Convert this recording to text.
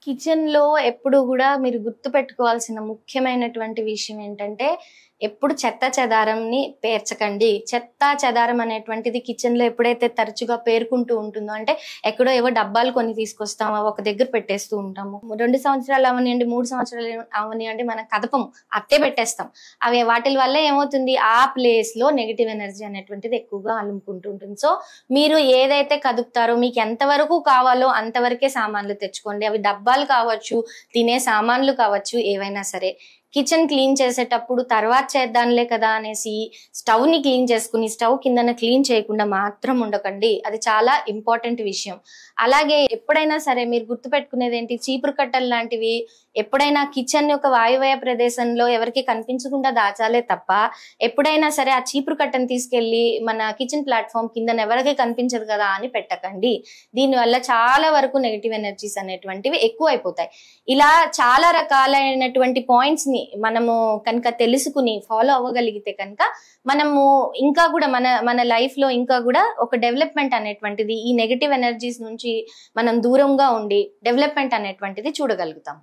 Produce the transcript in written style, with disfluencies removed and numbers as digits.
కిచెన్‌లో ఎప్పుడు గూడా మీరు గుర్తుపెట్టుకోవాల్సిన ముఖ్యమైనటువంటి విషయం ఏంటంటే, ఎప్పుడు చెత్త చెదారంని పేర్చకండి. చెత్త చెదారం అనేటువంటిది కిచెన్‌లో ఎప్పుడైతే తరచుగా పేరుకుంటూ ఉంటుందో, అంటే ఎక్కడో ఏవో డబ్బాలు కొన్ని తీసుకొస్తాము. అవి ఒక దగ్గర పెట్టేస్తూ ఉంటాము. 2 సంవత్సరాలు అవ్వనియండి, 3 సంవత్సరాలు అవ్వనియండి మనం కదపము. అట్టే పెట్టేస్తాం. అవి వాటిల వల్ల ఏమవుతుంది, ఆ ప్లేస్‌లో నెగెటివ్ ఎనర్జీ అనేటువంటిది ఎక్కువగా అలుముకుంటూ ఉంటుంది. సో, మీరు ఏదైతే కదుపుతారో మీకు ఎంతవరకు కావాలో అంతవరకే సామాన్లు తెచ్చుకోండి. అవి డబ్బాలు కావచ్చు, తినే సామాన్లు కావచ్చు, ఏవైనా సరే. కిచెన్ క్లీన్ చేసేటప్పుడు తర్వాత చేద్దాంలే కదా అనేసి స్టవ్‌ని క్లీన్ చేసుకొని, స్టవ్ కిందన క్లీన్ చేయకుండా మాత్రం ఉండకండి. అది చాలా ఇంపార్టెంట్ విషయం. అలాగే ఎప్పుడైనా సరే మీరు గుర్తుపెట్టుకునేదేంటి, చీపురు కట్టలు లాంటివి ఎప్పుడైనా కిచెన్ యొక్క వాయువ్య ప్రదేశంలో ఎవరికీ కనిపించకుండా దాచాలే తప్ప, ఎప్పుడైనా సరే ఆ చీపురు కట్టను తీసుకెళ్ళి మన కిచెన్ ప్లాట్‌ఫార్మ్ కిందన ఎవరికీ కనిపించదు కదా అని పెట్టకండి. దీనివల్ల చాలా వరకు నెగెటివ్ ఎనర్జీస్ అనేటువంటివి ఎక్కువైపోతాయి. ఇలా చాలా రకాలైనటువంటి పాయింట్స్‌ని మనము కనుక తెలుసుకుని ఫాలో అవ్వగలిగితే కనుక మనము ఇంకా కూడా మన లైఫ్‌లో ఇంకా కూడా ఒక డెవలప్‌మెంట్ అనేటువంటిది, ఈ నెగెటివ్ ఎనర్జీస్ నుంచి మనం దూరంగా ఉండి డెవలప్‌మెంట్ అనేటువంటిది చూడగలుగుతాం.